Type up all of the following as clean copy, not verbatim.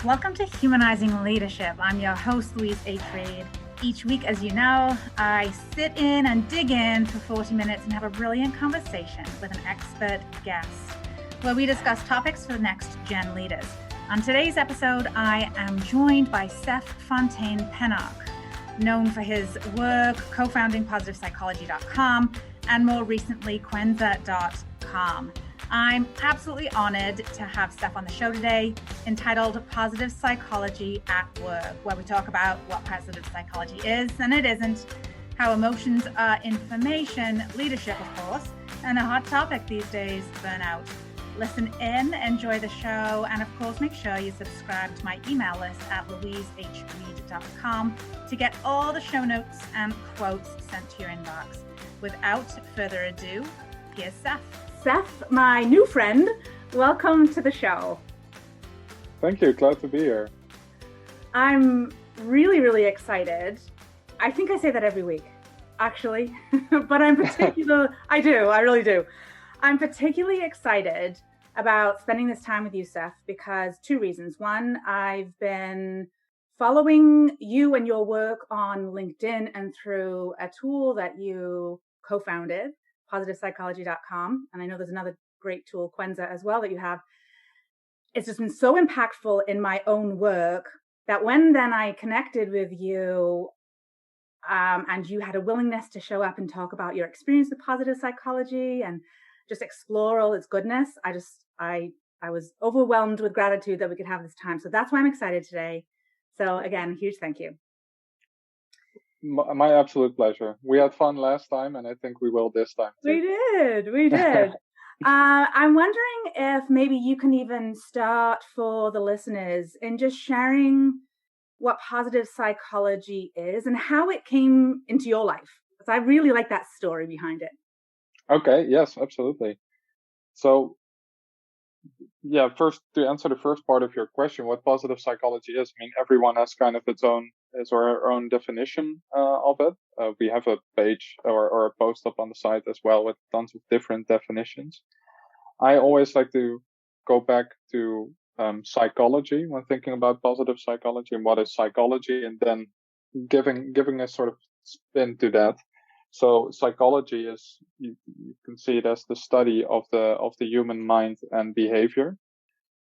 Welcome to Humanizing Leadership. I'm your host, Louise H. Reed. Each week, as you know, I sit in and dig in for 40 minutes and have a brilliant conversation with an expert guest where we discuss topics for the next gen leaders. On today's episode, I am joined by Seph Fontane Pennock, known for his work co-founding Positiveologycom and more recently Quenza.com. I'm absolutely honored to have Seph on the show today, entitled Positive Psychology at Work, where we talk about what positive psychology is and it isn't, how emotions are information, leadership, of course, and a hot topic these days, burnout. Listen in, enjoy the show, and of course, make sure you subscribe to my email list at louisehreed.com to get all the show notes and quotes sent to your inbox. Without further ado, here's Seph. Seph, my new friend, welcome to the show. Thank you. Glad to be here. I'm really, really excited. I think I say that every week, actually, but I really do. I'm particularly excited about spending this time with you, Seph, because two reasons. One, I've been following you and your work on LinkedIn and through a tool that you co-founded, Positiveologycom. And I know there's another great tool, Quenza, as well, that you have. It's just been so impactful in my own work that when then I connected with you and you had a willingness to show up and talk about your experience with positive psychology and just explore all its goodness, I was overwhelmed with gratitude that we could have this time. So that's why I'm excited today. So again, huge thank you. My absolute pleasure. We had fun last time, and I think we will this time too. We did. I'm wondering if maybe you can even start for the listeners in just sharing what positive psychology is and how it came into your life. Because I really like that story behind it. Okay. Yes, absolutely. So, yeah, first to answer the first part of your question, what positive psychology is. I mean, everyone has kind of his or her own definition of it. We have a page or a post up on the site as well with tons of different definitions. I always like to go back to psychology when thinking about positive psychology and what is psychology, and then giving a sort of spin to that. So psychology is, you can see it as the study of the human mind and behavior.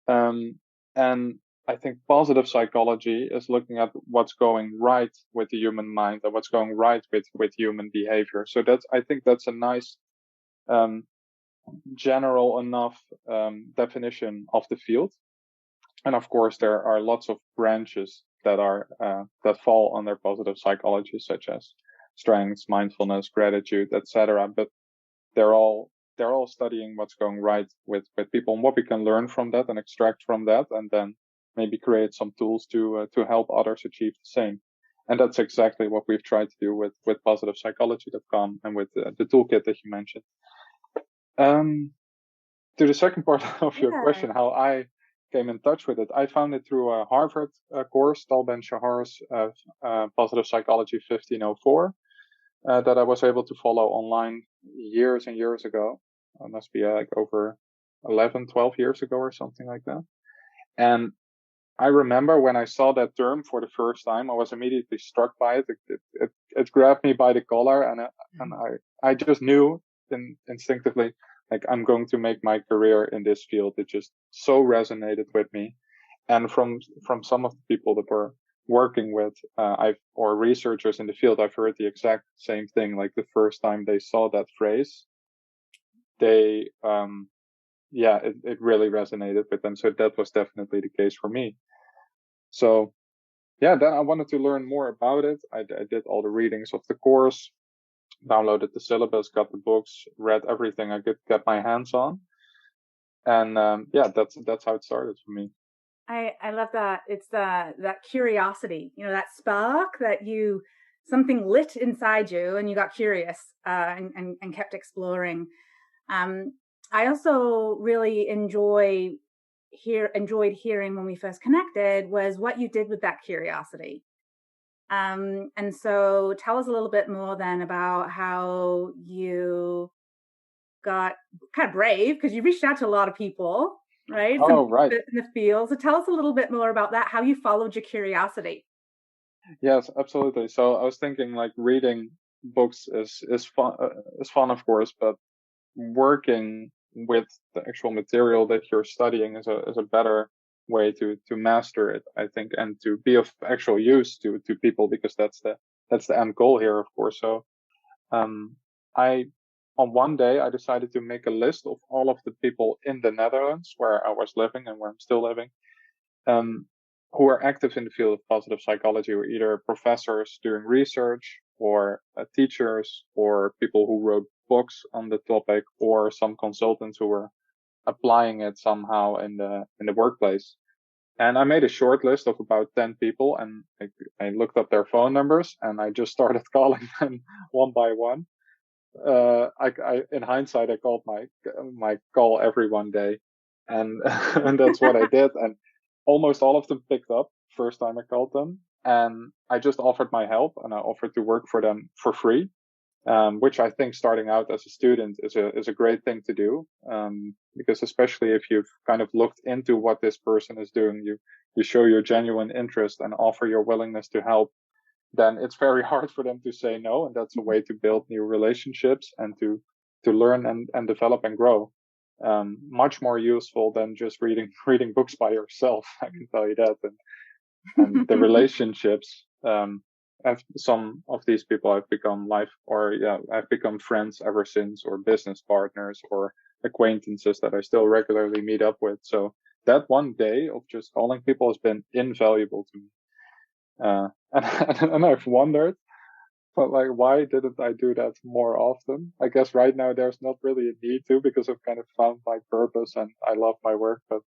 And I think positive psychology is looking at what's going right with the human mind and what's going right with human behavior. So I think that's a nice, general enough, definition of the field. And of course, there are lots of branches that fall under positive psychology, such as strengths, mindfulness, gratitude, etc. But they're all studying what's going right with people and what we can learn from that and extract from that, and then maybe create some tools to help others achieve the same. And that's exactly what we've tried to do with Positiveologycom and with the toolkit that you mentioned. To the second part of your question, how I came in touch with it, I found it through a Harvard course, Tal Ben-Shahar's Positive Psychology 1504, that I was able to follow online years and years ago. It must be like over 11, 12 years ago or something like that. And I remember when I saw that term for the first time, I was immediately struck by it. It grabbed me by the collar, and I just knew instinctively, like, I'm going to make my career in this field. It just so resonated with me. And from some of the people that we're working with, or researchers in the field, I've heard the exact same thing. Like the first time they saw that phrase, it really resonated with them. So that was definitely the case for me. So yeah, then I wanted to learn more about it. I did all the readings of the course, downloaded the syllabus, got the books, read everything I could get my hands on. And that's how it started for me. I love that. It's that curiosity, that spark that something lit inside you and you got curious and kept exploring. I also really enjoyed hearing when we first connected was what you did with that curiosity. And so tell us a little bit more then about how you got kind of brave, because you reached out to a lot of people right? Oh, right. In the field. So tell us a little bit more about that, how you followed your curiosity. Yes, absolutely. So I was thinking like reading books is fun, of course, but working with the actual material that you're studying is a better way to master it, I think, and to be of actual use to people, because that's the end goal here, of course. So um I on one day I decided to make a list of all of the people in the Netherlands where I was living and where I'm still living, um, who are active in the field of positive psychology, or either professors doing research, or teachers, or people who wrote books on the topic, or some consultants who were applying it somehow in the workplace. And I made a short list of about 10 people, and I looked up their phone numbers, and I just started calling them one by one. In hindsight, I called my call every one day, and and that's what I did. And almost all of them picked up first time I called them, and I just offered my help, and I offered to work for them for free, which I think starting out as a student is a great thing to do, because especially if you've kind of looked into what this person is doing, you show your genuine interest and offer your willingness to help, then it's very hard for them to say no. And that's a way to build new relationships and to learn and develop and grow. Much more useful than just reading books by yourself. I can tell you that. And the relationships, some of these people I've become I've become friends ever since, or business partners, or acquaintances that I still regularly meet up with. So that one day of just calling people has been invaluable to me. And I've wondered, but like, why didn't I do that more often? I guess right now there's not really a need to, because I've kind of found my purpose and I love my work. But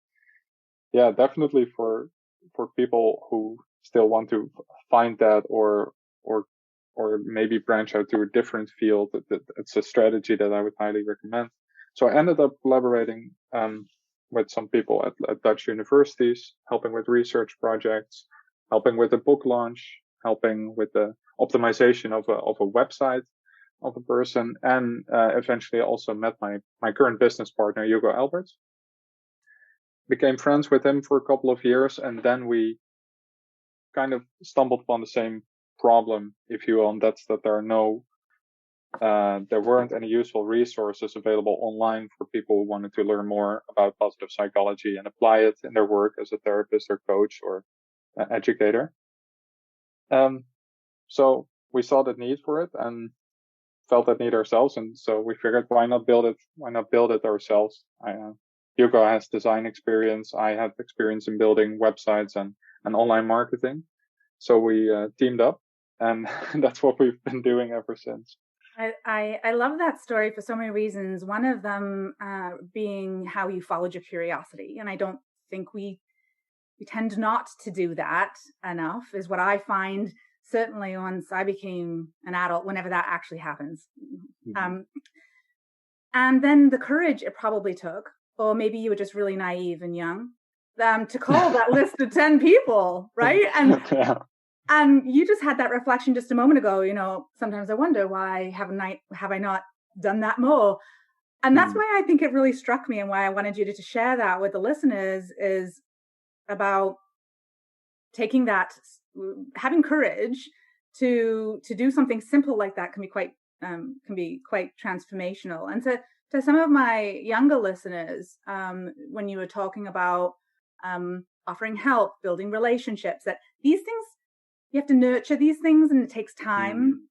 yeah, definitely for people who still want to find that, or maybe branch out to a different field, it's a strategy that I would highly recommend. So I ended up collaborating with some people at Dutch universities, helping with research projects, helping with the book launch, helping with the optimization of a website of a person, and eventually also met my current business partner, Hugo Alberts. Became friends with him for a couple of years, and then we kind of stumbled upon the same problem, if you will, and that's that there weren't any useful resources available online for people who wanted to learn more about positive psychology and apply it in their work as a therapist or coach or educator. So we saw that need for it and felt that need ourselves, and so we figured, why not build it? Why not build it ourselves? Hugo has design experience. I have experience in building websites and online marketing. So we teamed up, and that's what we've been doing ever since. I love that story for so many reasons. One of them being how you followed your curiosity. And I don't think we tend not to do that enough, is what I find, certainly once I became an adult, whenever that actually happens. Mm-hmm. And then the courage it probably took, or maybe you were just really naive and young, to call that list of 10 people, right? And yeah. And you just had that reflection just a moment ago. Sometimes I wonder, why have I not done that more? And that's why I think it really struck me, and why I wanted you to share that with the listeners, is about taking that, having courage to do something simple like that can be quite transformational. And to some of my younger listeners, when you were talking about offering help, building relationships, that these things, you have to nurture these things, and it takes time.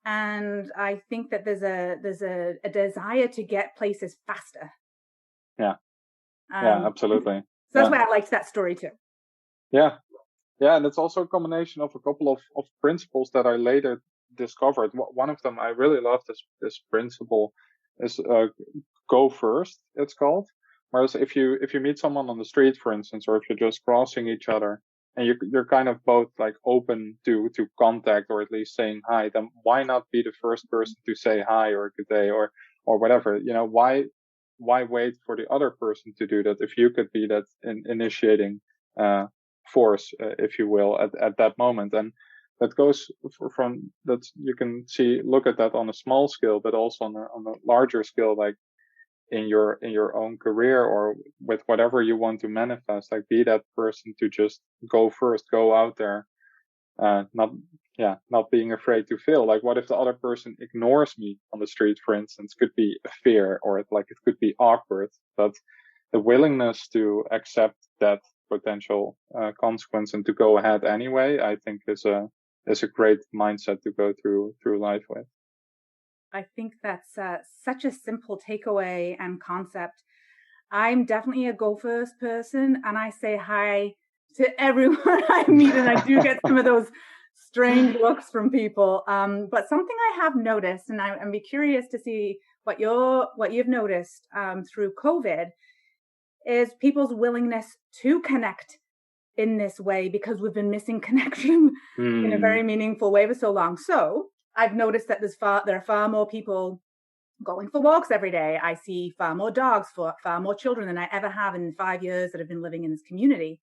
And I think that there's a desire to get places faster. Yeah. Yeah, absolutely. So that's why I liked that story too. Yeah. Yeah. And it's also a combination of a couple of principles that I later discovered. One of them, I really love this principle, is go first, it's called. Whereas if you meet someone on the street, for instance, or if you're just crossing each other, and you're kind of both like open to contact, or at least saying hi, then why not be the first person to say hi or good day or whatever? Why wait for the other person to do that if you could be that initiating force, if you will, at that moment? And that goes from that, you can look at that on a small scale, but also on a larger scale. Like, in your own career or with whatever you want to manifest. Like, be that person to just go first, go out there, not being afraid to fail. Like, what if the other person ignores me on the street, for instance? Could be a fear, or it could be awkward, but the willingness to accept that potential consequence and to go ahead anyway, I think is a great mindset to go through life with. I think that's such a simple takeaway and concept. I'm definitely a go first person, and I say hi to everyone I meet, and I do get some of those strange looks from people. But something I have noticed, and I'm be curious to see what you've noticed through COVID, is people's willingness to connect in this way, because we've been missing connection in a very meaningful way for so long. So I've noticed that there are far more people going for walks every day. I see far more dogs, far more children than I ever have in 5 years that I've been living in this community.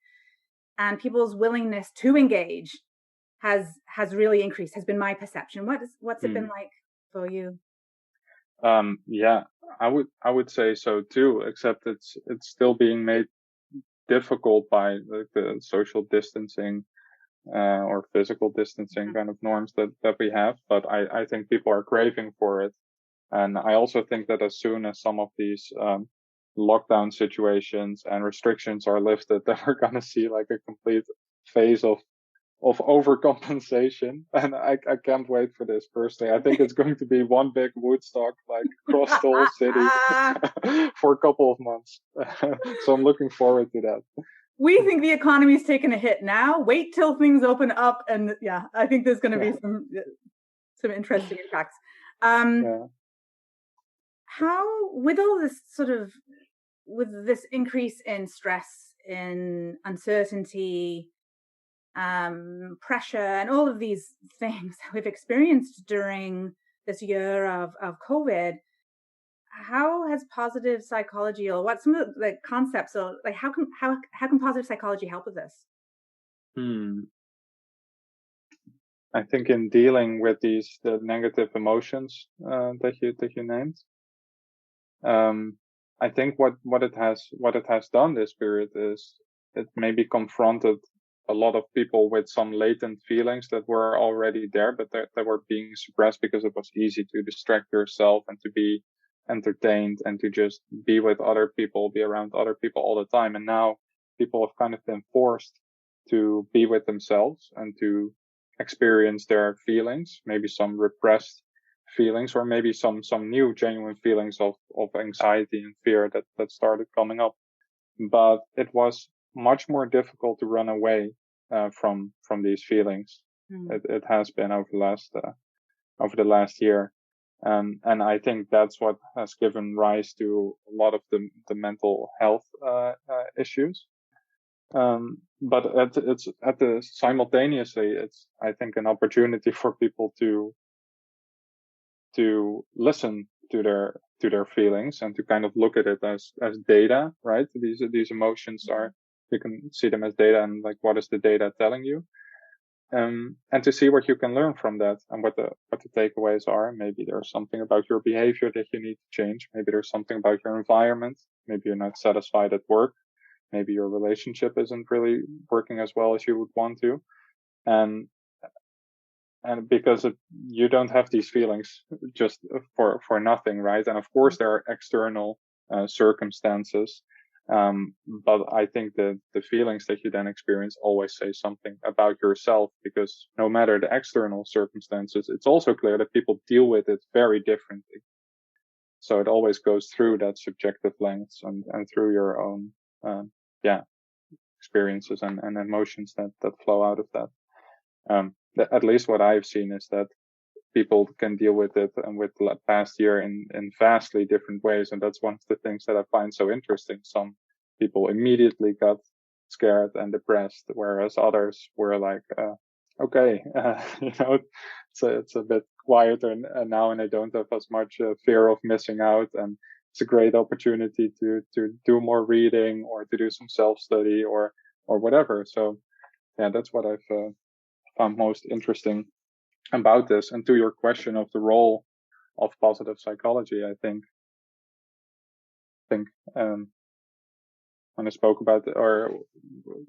And people's willingness to engage has really increased, has been my perception. What's it been like for you? Yeah, I would say so too, except it's still being made difficult by the social distancing or physical distancing kind of norms that we have. But I think people are craving for it. And I also think that as soon as some of these lockdown situations and restrictions are lifted, then we're going to see like a complete phase of overcompensation. And I can't wait for this personally. I think it's going to be one big Woodstock, like across the whole city for a couple of months. So I'm looking forward to that. We think the economy's taken a hit now. Wait till things open up, and I think there's going to be some interesting impacts. How, with all this with this increase in stress, in uncertainty, pressure, and all of these things that we've experienced during this year of COVID, how has positive psychology, or what some of the concepts, or like how can positive psychology help with this? I think in dealing with the negative emotions that you named, I think what it has done this period is it maybe confronted a lot of people with some latent feelings that were already there, but that were being suppressed because it was easy to distract yourself and to be entertained and to just be with other people, be around other people all the time. And now people have kind of been forced to be with themselves and to experience their feelings, maybe some repressed feelings, or maybe some new genuine feelings of anxiety and fear that started coming up. But it was much more difficult to run away from these feelings. It has been over the last year. And I think that's what has given rise to a lot of the mental health issues. But simultaneously, it's, I think, an opportunity for people to listen to their feelings and to kind of look at it as data, right? These emotions are, you can see them as data, and like, what is the data telling you? And to see what you can learn from that and what the takeaways are. Maybe there's something about your behavior that you need to change. Maybe there's something about your environment. Maybe you're not satisfied at work. Maybe your relationship isn't really working as well as you would want to. And because you don't have these feelings just for nothing, right? And of course there are external circumstances. But I think that the feelings that you then experience always say something about yourself, because no matter the external circumstances, it's also clear that people deal with it very differently. So it always goes through that subjective lens and through your own, experiences and emotions that flow out of that. At least what I've seen is that people can deal with it and with the past year in vastly different ways. And that's one of the things that I find so interesting. Some people immediately got scared and depressed, whereas others were like, okay, it's a bit quieter now, and I don't have as much fear of missing out. And it's a great opportunity to do more reading or to do some self-study or whatever. So yeah, that's what I've found most interesting about this. And to your question of the role of positive psychology, I think think when I spoke about or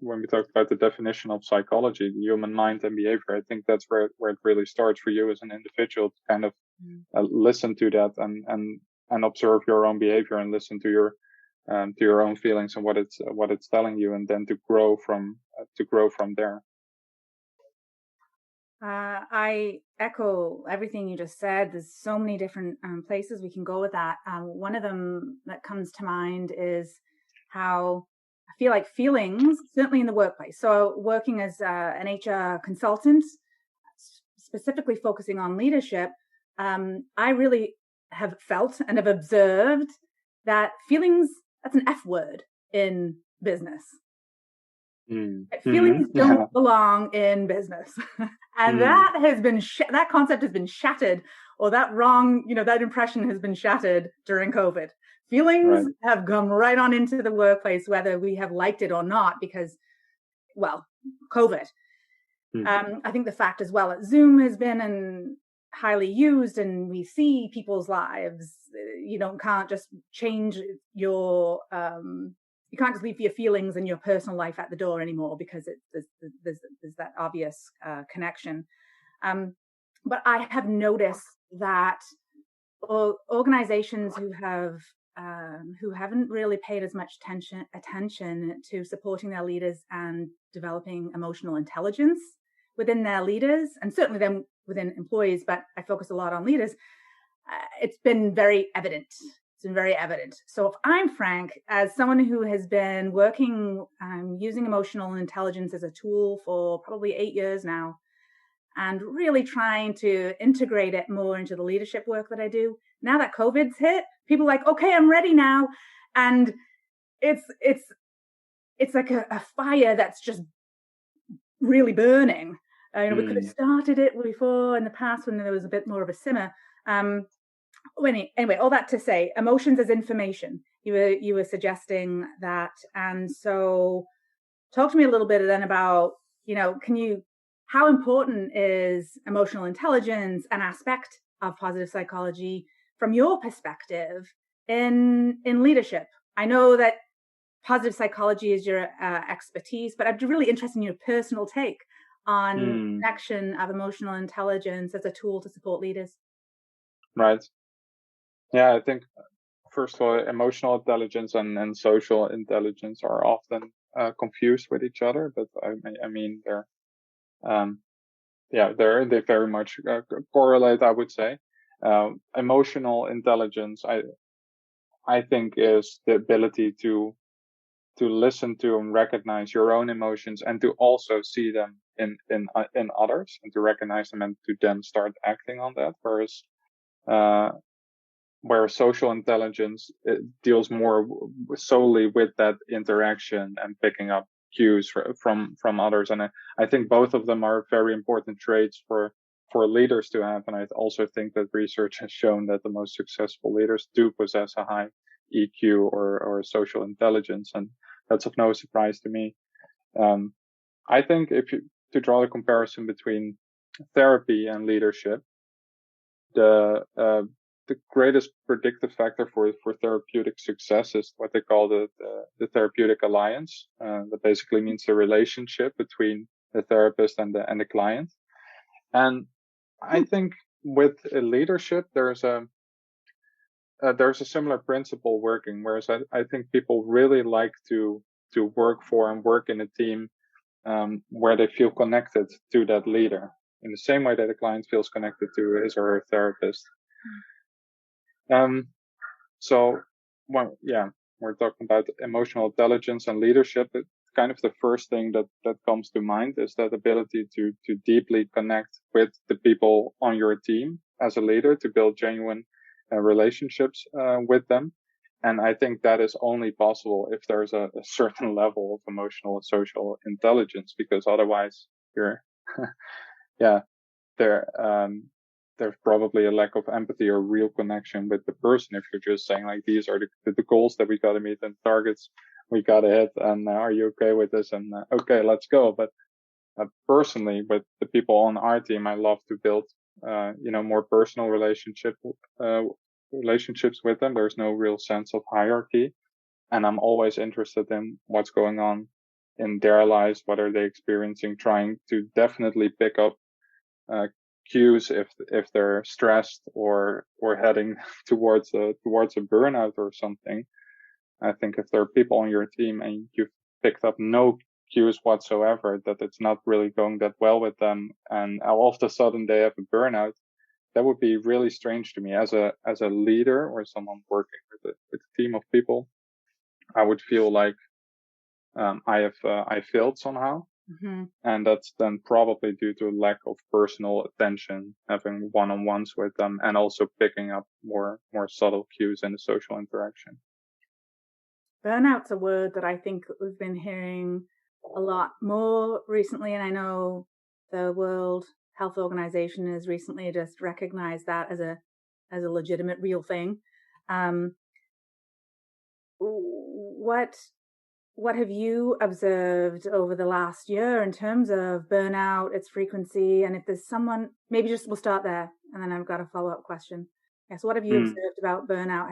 when we talked about the definition of psychology, the human mind and behavior, I think that's where it really starts for you as an individual to kind of listen to that and observe your own behavior and listen to your own feelings and what it's telling you, and then to grow from there. I echo everything you just said. There's so many different places we can go with that. One of them that comes to mind is how I feel like feelings, certainly in the workplace. So working as an HR consultant, specifically focusing on leadership, I really have felt and have observed that feelings, that's an F word in business. Feelings don't belong in business. And that has been, that concept has been shattered, or that wrong, that impression has been shattered during COVID. Feelings have come right on into the workplace, whether we have liked it or not, because, well, COVID. I think the fact as well that Zoom has been highly used, and we see people's lives. You can't just change your, you can't just leave your feelings and your personal life at the door anymore, because there's that obvious connection. But I have noticed that organizations who haven't really paid as much attention to supporting their leaders and developing emotional intelligence within their leaders, and certainly then within employees, but I focus a lot on leaders, it's been very evident. It's been very evident. So if I'm frank, as someone who has been working, using emotional intelligence as a tool for probably 8 years now, and really trying to integrate it more into the leadership work that I do, now that COVID's hit, people are like, okay, I'm ready now. And it's like a fire that's just really burning. We could have started it before in the past when there was a bit more of a simmer. Anyway, all that to say, emotions as information. You were suggesting that, and so talk to me a little bit then about, how important is emotional intelligence an aspect of positive psychology from your perspective in leadership? I know that positive psychology is your expertise, but I'm really interested in your personal take on connection of emotional intelligence as a tool to support leaders. Right. Yeah, I think, first of all, emotional intelligence and social intelligence are often confused with each other, but I mean, they very much correlate, I would say. Emotional intelligence, I think, is the ability to listen to and recognize your own emotions, and to also see them in others, and to recognize them and to then start acting on that. Whereas social intelligence, it deals more solely with that interaction and picking up cues from others. And I think both of them are very important traits for leaders to have. And I also think that research has shown that the most successful leaders do possess a high EQ or social intelligence. And that's of no surprise to me. I think to draw a comparison between therapy and leadership, the greatest predictive factor for therapeutic success is what they call the therapeutic alliance. That basically means the relationship between the therapist and the client. And I think with leadership, there's a similar principle working. Whereas I think people really like to work for and work in a team where they feel connected to that leader, in the same way that a client feels connected to his or her therapist. So, we're talking about emotional intelligence and leadership. Kind of the first thing that comes to mind is that ability to deeply connect with the people on your team as a leader, to build genuine relationships with them. And I think that is only possible if there's a certain level of emotional and social intelligence, because otherwise there's probably a lack of empathy or real connection with the person. If you're just saying, like, these are the goals that we got to meet and targets we got to hit, and are you okay with this? And okay, let's go. But personally, with the people on our team, I love to build more personal relationships with them. There's no real sense of hierarchy. and I'm always interested in what's going on in their lives, what are they experiencing, trying to definitely pick up cues if they're stressed or heading towards a burnout or something. I think if there are people on your team and you've picked up no cues whatsoever, that it's not really going that well with them, and all of a sudden they have a burnout, that would be really strange to me as a leader or someone working with a team of people. I would feel like I failed somehow. Mm-hmm. And that's then probably due to lack of personal attention, having one-on-ones with them, and also picking up more subtle cues in the social interaction. Burnout's a word that I think we've been hearing a lot more recently, and I know the World Health Organization has recently just recognized that as a legitimate, real thing. What have you observed over the last year in terms of burnout, its frequency, and if there's someone, maybe just we'll start there, and then I've got a follow-up question. Yes, what have you observed about burnout?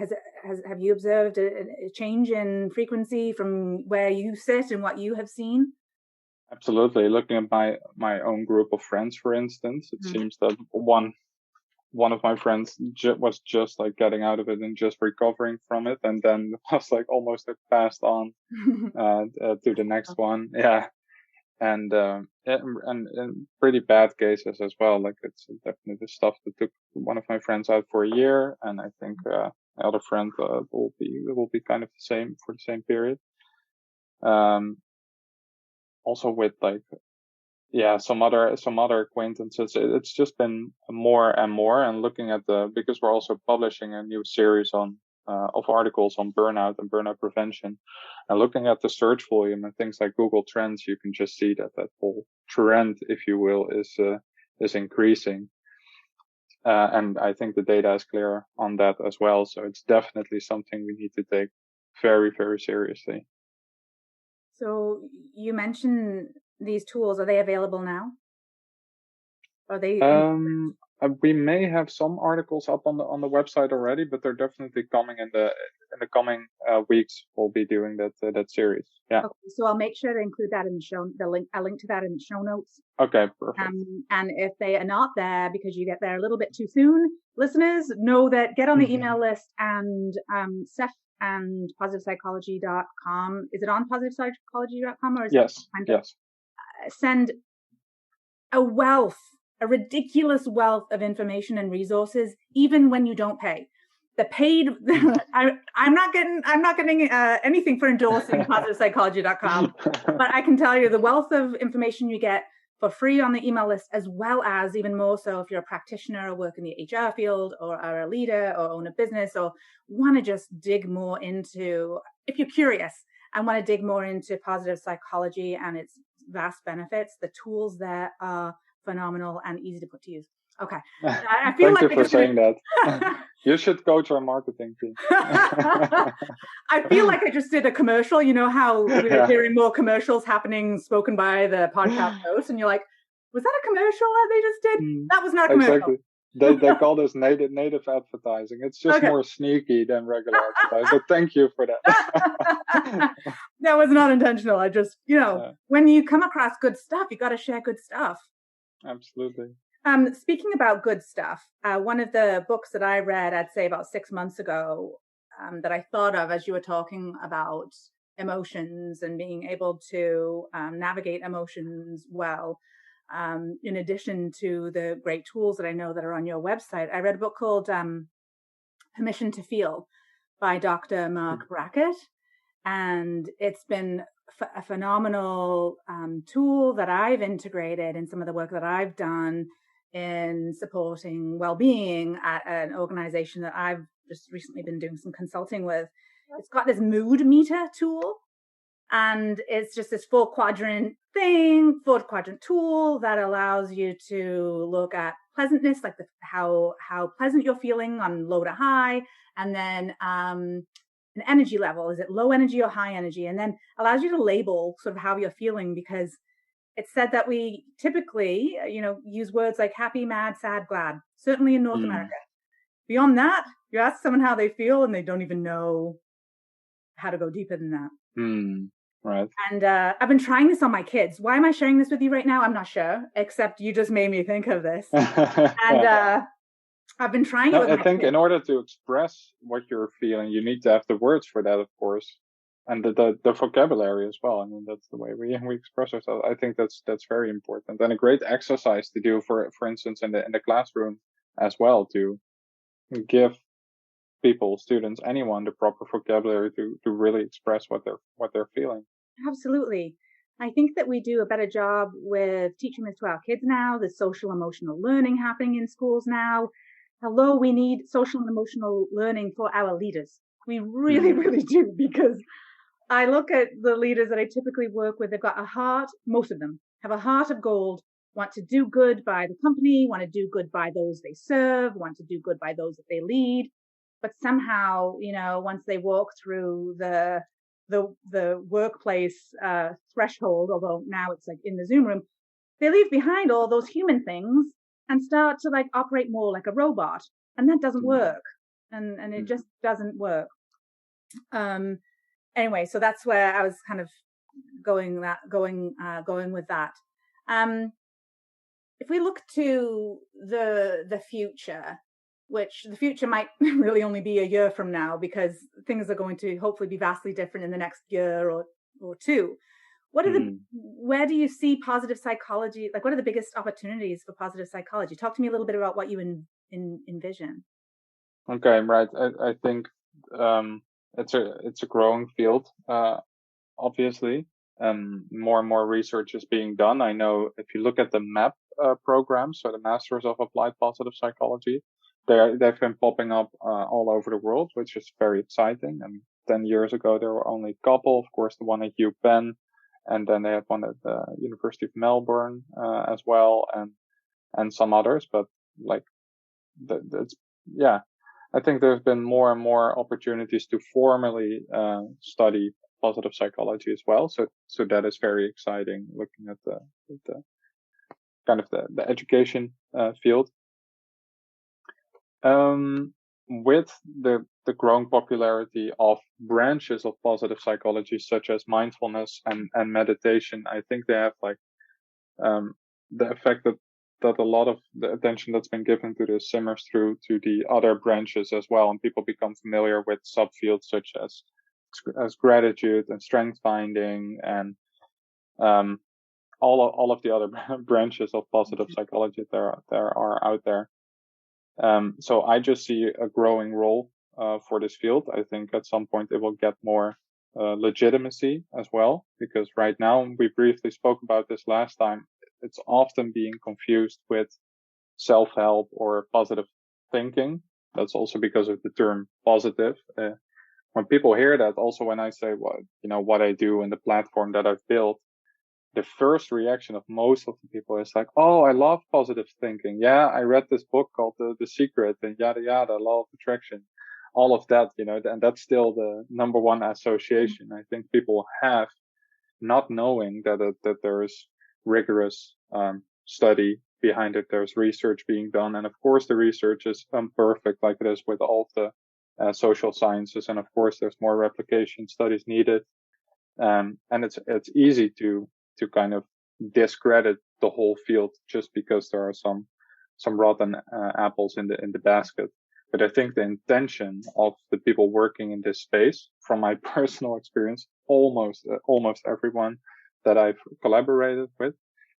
Have you observed a change in frequency from where you sit and what you have seen? Absolutely. Looking at my own group of friends, for instance, it seems that one of my friends was just like getting out of it and just recovering from it, and then was like almost passed on to the next one. Yeah. And pretty bad cases as well. Like it's definitely stuff that took one of my friends out for a year, and I think the other friend will be kind of the same for the same period. Also with like some other acquaintances, it's just been more and more. And looking at because we're also publishing a new series of articles on burnout and burnout prevention, and looking at the search volume and things like Google Trends, you can just see that whole trend, if you will, is increasing. And I think the data is clear on that as well. So it's definitely something we need to take very, very seriously. So you mentioned these tools. Are they available now? Are they? We may have some articles up on the website already, but they're definitely coming in the coming weeks. We'll be doing that series. Yeah. Okay, so I'll make sure to include that in the link. I'll link to that in the show notes. Okay, perfect. And if they are not there because you get there a little bit too soon, listeners, know that get on the email list, and Seph and Positiveologycom. Is it on Positiveologycom or is yes? Yes. Send a ridiculous wealth of information and resources, even when you don't pay. The paid, I'm not getting anything for endorsing Positiveologycom, but I can tell you the wealth of information you get for free on the email list, as well as even more so if you're a practitioner or work in the HR field or are a leader or own a business or want to just dig more into, if you're curious and want to dig more into positive psychology and its vast benefits, the tools there are phenomenal and easy to put to use. Okay. I feel Thank you for saying that. You should go to our marketing team. I feel like I just did a commercial. You know how we're hearing more commercials happening spoken by the podcast host, and you're like, was that a commercial that they just did? That was not a commercial. Exactly. They call this native advertising. It's just more sneaky than regular advertising. But thank you for that. That was not intentional. I just, when you come across good stuff, you got to share good stuff. Absolutely. Speaking about good stuff, one of the books that I read, I'd say about 6 months ago, that I thought of as you were talking about emotions and being able to navigate emotions well, in addition to the great tools that I know that are on your website, I read a book called Permission to Feel by Dr. Mark Brackett. And it's been a phenomenal tool that I've integrated in some of the work that I've done in supporting well-being at an organization that I've just recently been doing some consulting with. It's got this mood meter tool, and it's just this 4-quadrant tool that allows you to look at pleasantness, like how pleasant you're feeling on low to high, and then an energy level. Is it low energy or high energy? And then allows you to label sort of how you're feeling, because it's said that we typically, use words like happy, mad, sad, glad, certainly in North America. Beyond that, you ask someone how they feel and they don't even know how to go deeper than that. Right. And I've been trying this on my kids. Why am I sharing this with you right now? I'm not sure, except you just made me think of this. And I've been trying it with my kids. I think in order to express what you're feeling, you need to have the words for that, of course, and the vocabulary as well. I mean, that's the way we express ourselves. I think that's very important, and a great exercise to do for instance in the classroom as well, to give people, students, anyone, the proper vocabulary to really express what they're feeling. Absolutely. I think that we do a better job with teaching this to our kids now. There's social emotional learning happening in schools now. Hello, we need social and emotional learning for our leaders. We really, really do, because I look at the leaders that I typically work with. They've got a heart, most of them have a heart of gold, want to do good by the company, want to do good by those they serve, want to do good by those that they lead. But somehow, once they walk through the workplace threshold, although now it's like in the Zoom room, they leave behind all those human things and start to operate more like a robot. And that doesn't work. And it just doesn't work. Anyway, so that's where I was kind of going with that. If we look to the future, which the future might really only be a year from now, because things are going to hopefully be vastly different in the next year or two. Where do you see positive psychology? What are the biggest opportunities for positive psychology? Talk to me a little bit about what you envision. Okay, right. I think it's a growing field, obviously. More and more research is being done. I know if you look at the MAP program, so the Masters of Applied Positive Psychology, they've been popping up all over the world, which is very exciting. And 10 years ago, there were only a couple. Of course, the one at UPenn, and then they have one at the University of Melbourne as well, and some others. But I think there's been more and more opportunities to formally study positive psychology as well. So that is very exciting, looking at the kind of the education field. With the growing popularity of branches of positive psychology, such as mindfulness and meditation, I think they have the effect that a lot of the attention that's been given to this simmers through to the other branches as well, and people become familiar with subfields such as gratitude and strength finding and all of the other branches of positive psychology there are out there. So I just see a growing role for this field. I think at some point it will get more legitimacy as well, because right now, we briefly spoke about this last time, it's often being confused with self-help or positive thinking. That's also because of the term positive. When people hear that, also when I say what I do and the platform that I've built, the first reaction of most of the people is like, oh, I love positive thinking. Yeah, I read this book called The Secret and yada, yada, law of attraction, all of that, and that's still the number one association I think people have, not knowing that there's rigorous study behind it. There's research being done. And of course, the research is imperfect, like it is with all of the social sciences. And of course, there's more replication studies needed. And it's easy to kind of discredit the whole field just because there are some rotten apples in the basket. But I think the intention of the people working in this space, from my personal experience, almost everyone that I've collaborated with,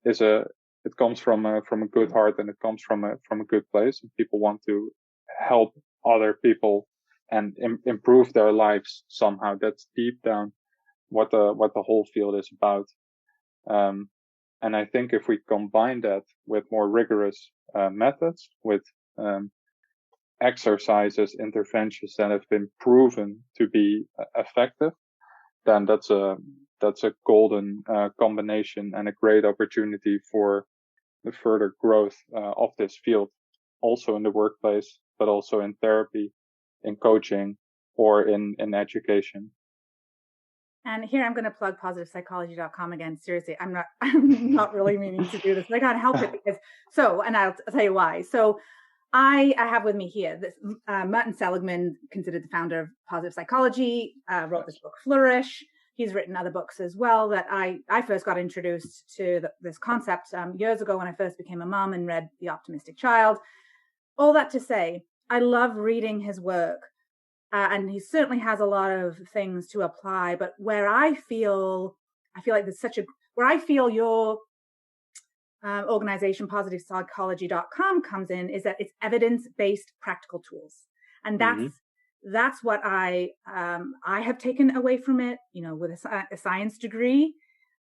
it comes from a good heart, and it comes from a good place. And people want to help other people and improve their lives somehow. That's deep down what the whole field is about. And I think if we combine that with more rigorous methods, with exercises, interventions that have been proven to be effective, then that's a golden combination and a great opportunity for the further growth of this field, also in the workplace, but also in therapy, in coaching, or in education. And here I'm going to plug Positiveologycom again. Seriously, I'm not really meaning to do this, but I can't help it and I'll tell you why. So I have with me here this Martin Seligman, considered the founder of positive psychology, wrote this book, Flourish. He's written other books as well that I first got introduced to this concept years ago when I first became a mom and read The Optimistic Child. All that to say, I love reading his work, and he certainly has a lot of things to apply. But where I feel like there's where I feel your organization, Positiveologycom, comes in is that it's evidence-based practical tools, and that's what I have taken away from it. With a science degree,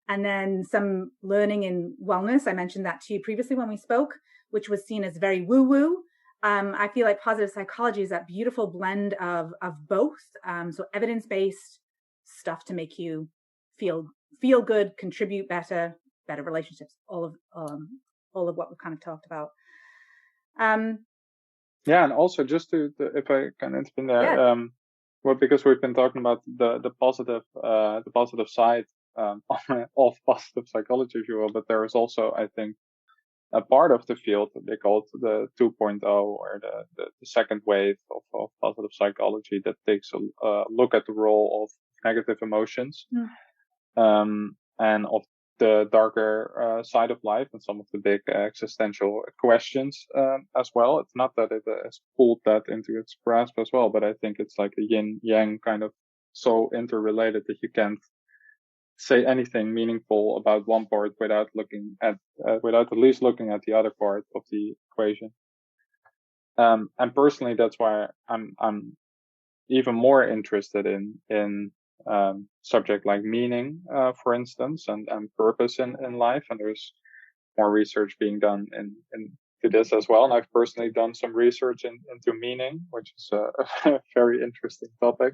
and then some learning in wellness. I mentioned that to you previously when we spoke, which was seen as very woo-woo. I feel like positive psychology is that beautiful blend of both. So evidence-based stuff to make you feel good, contribute better relationships, all of what we've kind of talked about. Yeah, and also just to if I can intervene there, well, because we've been talking about the positive side of positive psychology, if you will, but there is also, I think, a part of the field that they call it the 2.0 or the second wave of positive psychology that takes a look at the role of negative emotions, and of the darker side of life and some of the big existential questions as well. It's not that it has pulled that into its grasp as well, but I think it's like a yin yang kind of so interrelated that you can't say anything meaningful about one part without at least looking at the other part of the equation. And personally, that's why I'm even more interested in subject like meaning, for instance, and purpose in life. And there's more research being done into this as well. And I've personally done some research into meaning, which is a very interesting topic.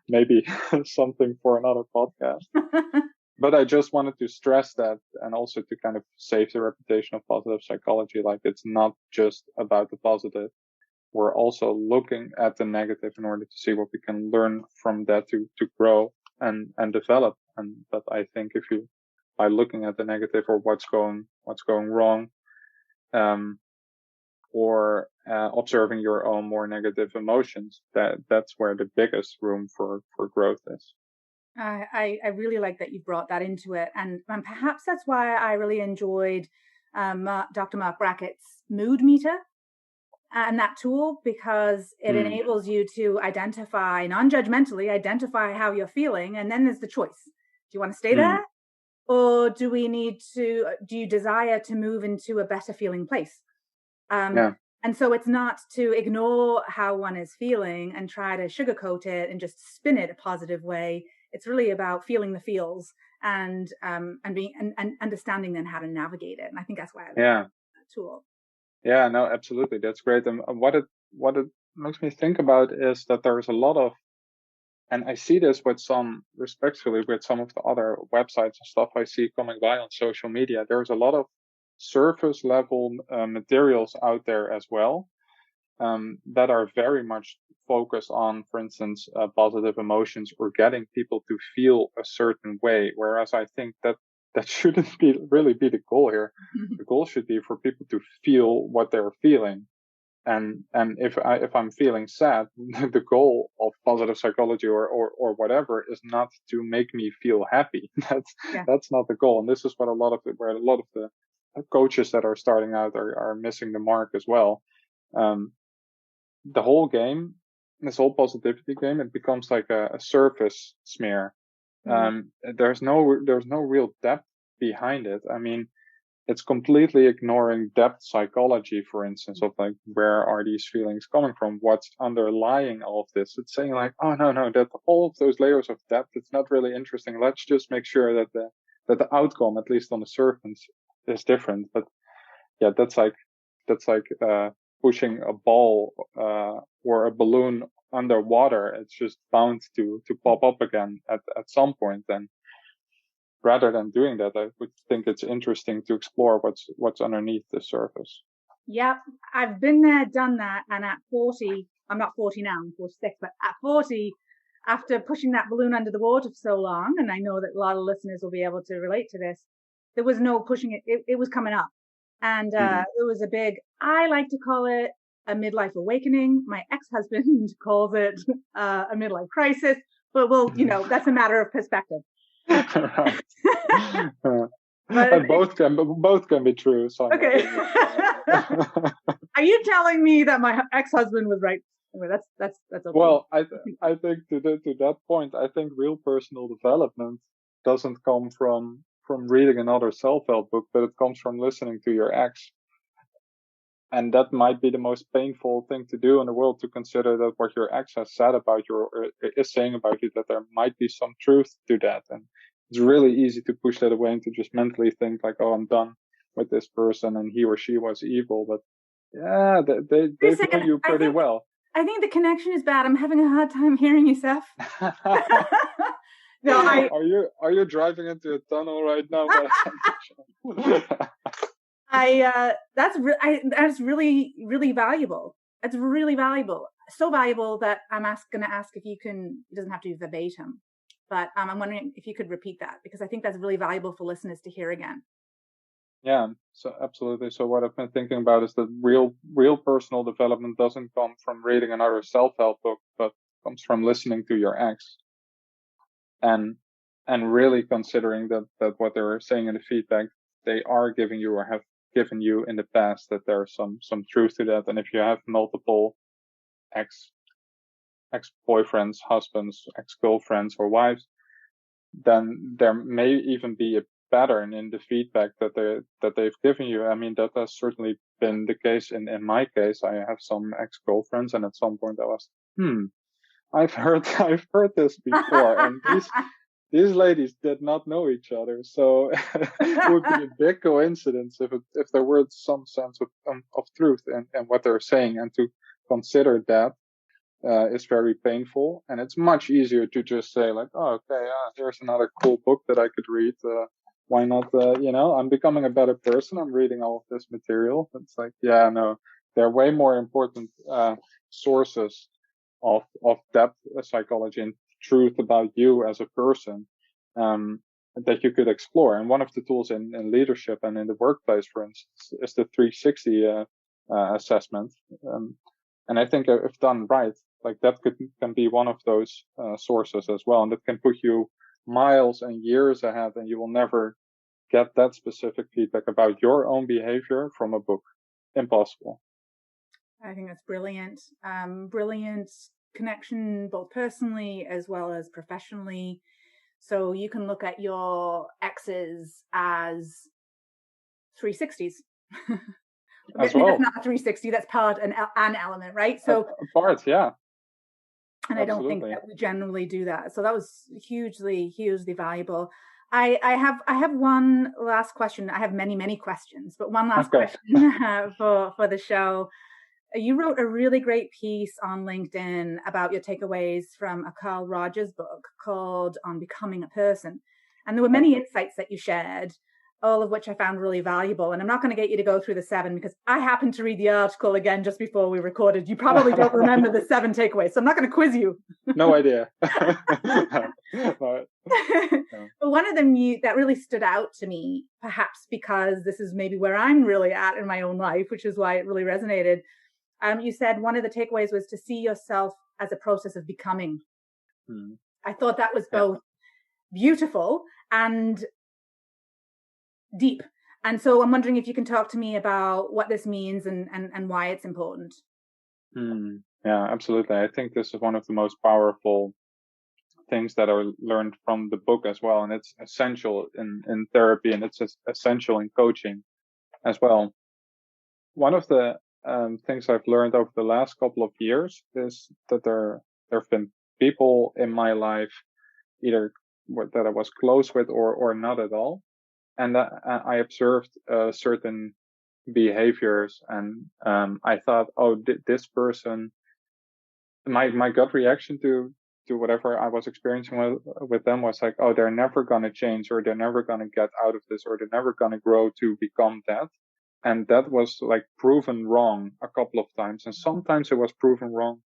Maybe something for another podcast. But I just wanted to stress that, and also to kind of save the reputation of positive psychology. Like, it's not just about the positive. We're also looking at the negative in order to see what we can learn from that to grow and develop. But I think by looking at the negative or what's going wrong, or observing your own more negative emotions, that's where the biggest room for growth is. I really like that you brought that into it, and perhaps that's why I really enjoyed Dr. Mark Brackett's mood meter and that tool, because it enables you to non-judgmentally identify how you're feeling, and then there's the choice: do you want to stay there, or do you desire to move into a better feeling place? And so it's not to ignore how one is feeling and try to sugarcoat it and just spin it a positive way. It's really about feeling the feels and understanding then how to navigate it. And I think that's why I like that tool. Yeah, no, absolutely. That's great. And what it makes me think about is that there's a lot of, and I see this with some of the other websites and stuff I see coming by on social media. There's a lot of surface level materials out there as well, that are very much focused on, for instance, positive emotions or getting people to feel a certain way. Whereas I think that shouldn't really be the goal here. The goal should be for people to feel what they're feeling. And if I'm feeling sad, the goal of positive psychology or whatever is not to make me feel happy. That's not the goal. And this is what a lot of the coaches that are starting out are missing the mark as well. The whole game, this whole positivity game, it becomes like a surface smear. There's no real depth behind it. I mean, it's completely ignoring depth psychology, for instance, of like, where are these feelings coming from? What's underlying all of this? It's saying like, oh no, that all of those layers of depth, it's not really interesting. Let's just make sure that the outcome, at least on the surface, is different. But yeah, that's like pushing a ball or a balloon underwater. It's just bound to pop up again at some point. And rather than doing that, I would think it's interesting to explore what's underneath the surface. Yeah, I've been there, done that. And at 40, I'm not 40 now, I'm 46, but at 40, after pushing that balloon under the water for so long, and I know that a lot of listeners will be able to relate to this, there was no pushing it. It was coming up. And it was a big, I like to call it a midlife awakening. My ex-husband calls it a midlife crisis, but that's a matter of perspective. Right. And both can be true. Okay. Are you telling me that my ex-husband was right? Anyway, that's okay. Well, I think to that point, I think real personal development doesn't come from reading another self-help book, but it comes from listening to your ex. And that might be the most painful thing to do in the world, to consider that what your ex has said about you or is saying about you, that there might be some truth to that. And it's really easy to push that away and to just mentally think like, oh, I'm done with this person and he or she was evil. But yeah, they know you pretty well. I think the connection is bad. I'm having a hard time hearing you, Seph. No, are you driving into a tunnel right now? That's really, really valuable. It's really valuable. So valuable that I'm going to ask if you can, it doesn't have to be verbatim, but I'm wondering if you could repeat that, because I think that's really valuable for listeners to hear again. Yeah, so absolutely. So what I've been thinking about is that real personal development doesn't come from reading another self-help book, but comes from listening to your ex and really considering that what they're saying in the feedback, they are giving you or have given you in the past, that there's some truth to that. And if you have multiple ex-boyfriends, husbands, ex-girlfriends or wives, then there may even be a pattern in the feedback that they've given you. I mean, that has certainly been the case in my case. I have some ex-girlfriends, and at some point I was, I've heard this before, and these ladies did not know each other. So it would be a big coincidence if there were some sense of truth in what they're saying, and to consider that is very painful. And it's much easier to just say like, oh, okay, here's another cool book that I could read. Why not? I'm becoming a better person. I'm reading all of this material. It's like, yeah, no, there are way more important sources of depth psychology and truth about you as a person that you could explore. And one of the tools in leadership and in the workplace, for instance, is the 360 assessment. And I think if done right, like that can be one of those sources as well, and that can put you miles and years ahead, and you will never get that specific feedback about your own behavior from a book. Impossible. I think that's brilliant. Brilliant connection, both personally as well as professionally. So you can look at your exes as 360s. As well. That's not a 360. That's part an element, right? So part, yeah. And absolutely. I don't think that we generally do that. So that was hugely, hugely valuable. I have one last question. I have many questions, but one last question for the show. You wrote a really great piece on LinkedIn about your takeaways from a Carl Rogers book called On Becoming a Person. And there were many insights that you shared, all of which I found really valuable. And I'm not going to get you to go through the 7, because I happened to read the article again just before we recorded. You probably don't remember the 7 takeaways, so I'm not going to quiz you. No idea. But one of them that really stood out to me, perhaps because this is maybe where I'm really at in my own life, which is why it really resonated. You said one of the takeaways was to see yourself as a process of becoming. I thought that was both beautiful and deep. And so I'm wondering if you can talk to me about what this means and why it's important. Yeah, absolutely. I think this is one of the most powerful things that are learned from the book as well. And it's essential in therapy, and it's essential in coaching as well. One of the things I've learned over the last couple of years is that there have been people in my life, either that I was close with or not at all. And I observed certain behaviors, and I thought, oh, this person, my gut reaction to whatever I was experiencing with them was like, oh, they're never going to change, or they're never going to get out of this, or they're never going to grow to become that. And that was like proven wrong a couple of times. And sometimes it was proven wrong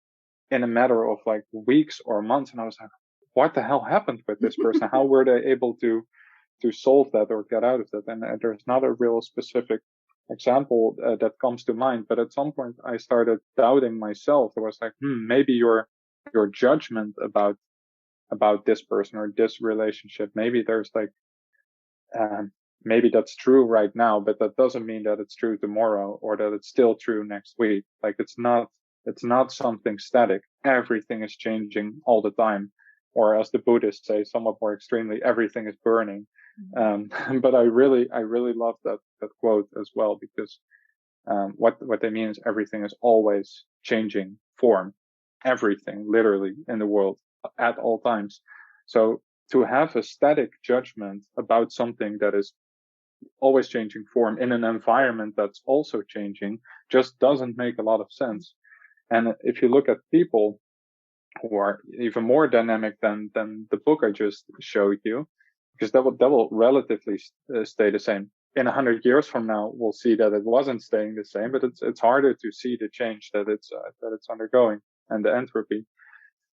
in a matter of like weeks or months. And I was like, what the hell happened with this person? How were they able to solve that or get out of that? And there's not a real specific example that comes to mind. But at some point, I started doubting myself. I was like, maybe your judgment about this person or this relationship, maybe there's like, maybe that's true right now, but that doesn't mean that it's true tomorrow or that it's still true next week. Like it's not something static. Everything is changing all the time. Or as the Buddhists say, somewhat more extremely, everything is burning. But I really love that quote as well, because what they mean is everything is always changing form. Everything literally in the world at all times. So to have a static judgment about something that is always changing form in an environment that's also changing just doesn't make a lot of sense. And if you look at people who are even more dynamic than the book I just showed you, because that will relatively stay the same. In 100 years from now, we'll see that it wasn't staying the same, but it's harder to see the change that it's undergoing and the entropy.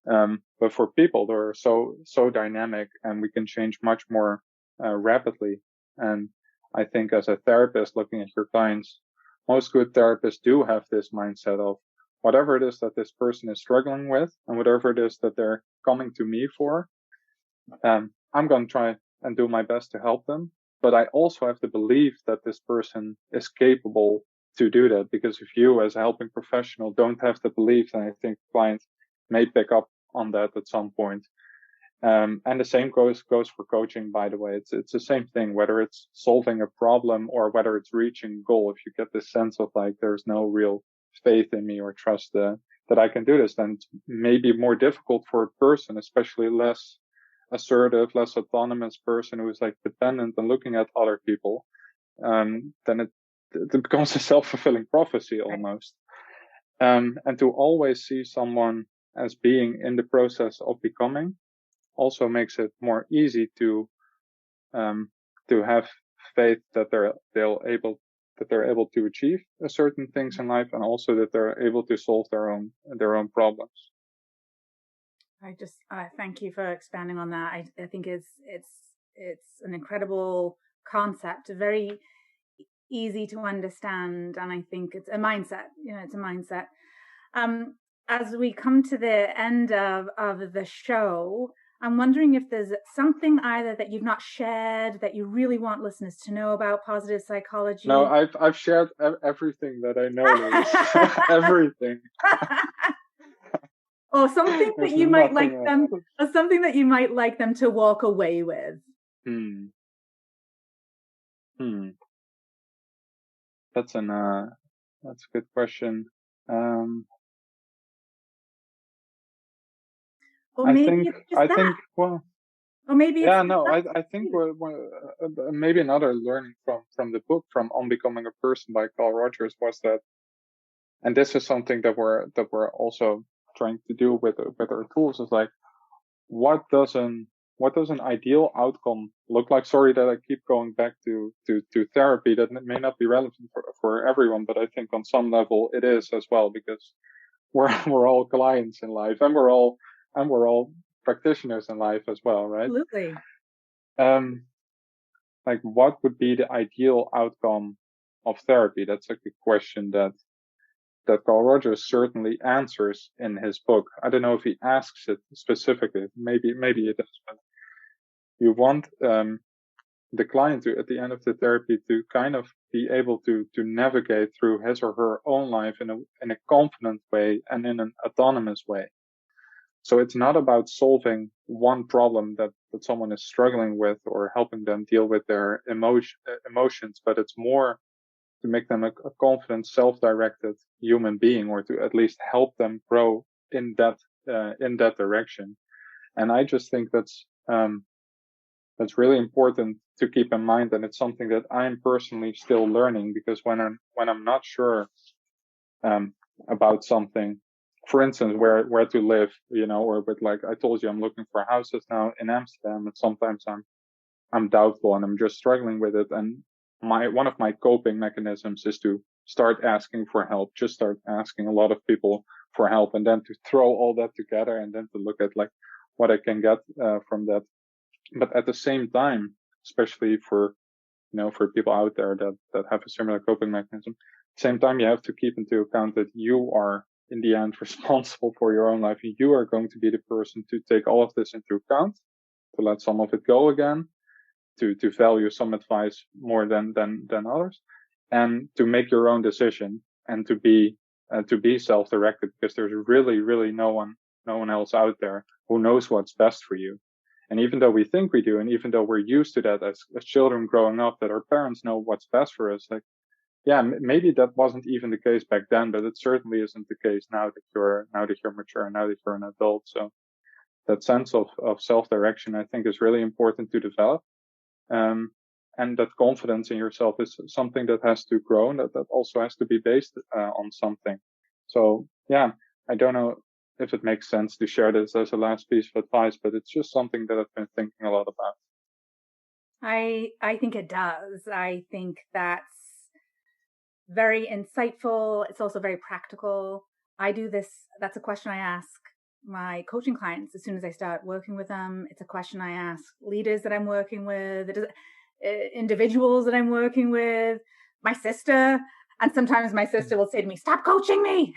But for people, they're so dynamic, and we can change much more rapidly. And I think as a therapist looking at your clients, most good therapists do have this mindset of whatever it is that this person is struggling with and whatever it is that they're coming to me for, I'm going to try and do my best to help them. But I also have the belief that this person is capable to do that, because if you as a helping professional don't have the belief, then I think clients may pick up on that at some point. And the same goes for coaching, by the way. It's the same thing, whether it's solving a problem or whether it's reaching a goal. If you get this sense of like, there's no real faith in me or trust that I can do this, then it's maybe more difficult for a person, especially less assertive, less autonomous person who is like dependent on looking at other people. Then it becomes a self-fulfilling prophecy almost. And to always see someone as being in the process of becoming also makes it more easy to have faith that they're able to achieve certain things in life, and also that they're able to solve their own problems. I thank you for expanding on that. I think it's an incredible concept, very easy to understand, and I think it's a mindset. It's a mindset. As we come to the end of the show, I'm wondering if there's something either that you've not shared that you really want listeners to know about positive psychology. No, I've shared everything that I know. Everything. Or something that you might like them, or something that you might like them to walk away with. That's a good question. Or maybe I think well. Or maybe yeah, no, I think maybe another learning from the book from On Becoming a Person by Carl Rogers was that, and this is something that we're also trying to do with our tools, is like, what does an ideal outcome look like? Sorry that I keep going back to therapy. That may not be relevant for everyone, but I think on some level it is as well, because we're all clients in life, and we're all practitioners in life as well, right? Absolutely. Like, what would be the ideal outcome of therapy? That's like a question that Carl Rogers certainly answers in his book. I don't know if he asks it specifically. Maybe it does, but you want the client to, at the end of the therapy, to kind of be able to navigate through his or her own life in a confident way and in an autonomous way. So it's not about solving one problem that someone is struggling with or helping them deal with their emotions, but it's more to make them a confident, self-directed human being, or to at least help them grow in that direction. And I just think that's really important to keep in mind. And it's something that I'm personally still learning, because when I'm not sure about something, for instance, where to live, or with, like I told you, I'm looking for houses now in Amsterdam, and sometimes I'm doubtful and I'm just struggling with it. And one of my coping mechanisms is to start asking for help, just start asking a lot of people for help, and then to throw all that together and then to look at like what I can get from that. But at the same time, especially for for people out there that have a similar coping mechanism. At the same time, you have to keep into account that you are in the end responsible for your own life. You are going to be the person to take all of this into account, to let some of it go again, to value some advice more than others, and to make your own decision, and to be self-directed, because there's really no one else out there who knows what's best for you. And even though we think we do, and even though we're used to that as children growing up, that our parents know what's best for us, like, yeah, maybe that wasn't even the case back then, but it certainly isn't the case now that you're mature, now that you're an adult. So that sense of self-direction, I think, is really important to develop. And that confidence in yourself is something that has to grow, and that also has to be based on something. So yeah, I don't know if it makes sense to share this as a last piece of advice, but it's just something that I've been thinking a lot about. I think it does. I think that's very insightful. It's also very practical. I do this. That's a question I ask my coaching clients as soon as I start working with them. It's a question I ask leaders that I'm working with, individuals that I'm working with, my sister. And sometimes my sister will say to me, "Stop coaching me."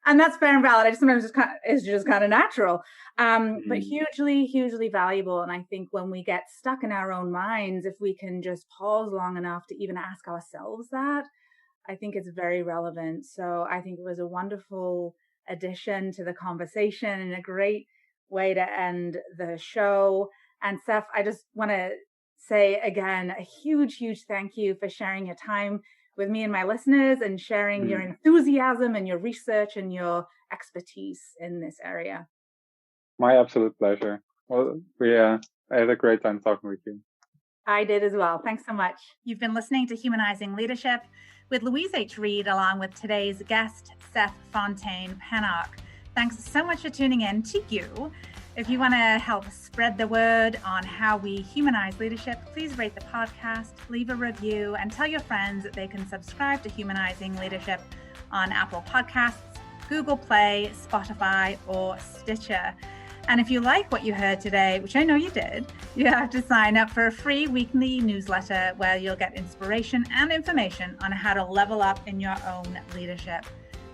And that's fair and valid. I just sometimes it's just kind of natural, but hugely valuable. And I think when we get stuck in our own minds, if we can just pause long enough to even ask ourselves that, I think it's very relevant. So I think it was a wonderful addition to the conversation and a great way to end the show. And Seph, I just want to say again, a huge thank you for sharing your time with me and my listeners, and sharing your enthusiasm and your research and your expertise in this area. My absolute pleasure. Well, I had a great time talking with you. I did as well. Thanks so much. You've been listening to Humanizing Leadership with Louise H. Reed, along with today's guest, Seph Fontane Pennock. Thanks so much for tuning in to you. If you want to help spread the word on how we humanize leadership, please rate the podcast, leave a review, and tell your friends that they can subscribe to Humanizing Leadership on Apple Podcasts, Google Play, Spotify, or Stitcher. And if you like what you heard today, which I know you did, you have to sign up for a free weekly newsletter where you'll get inspiration and information on how to level up in your own leadership.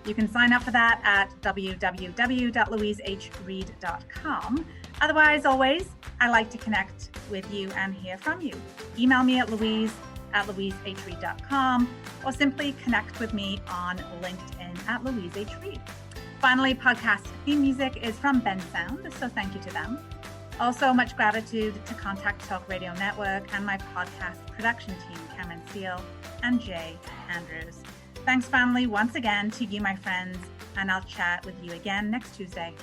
You can sign up for that at www.louisehreed.com. Otherwise, always, I like to connect with you and hear from you. Email me at louise@louisehreed.com, or simply connect with me on LinkedIn at Louise H. Reed. Finally, podcast theme music is from Ben Sound, so thank you to them. Also, much gratitude to Contact Talk Radio Network and my podcast production team, Cameron Steele and Jay Andrews. Thanks finally once again to you, my friends, and I'll chat with you again next Tuesday.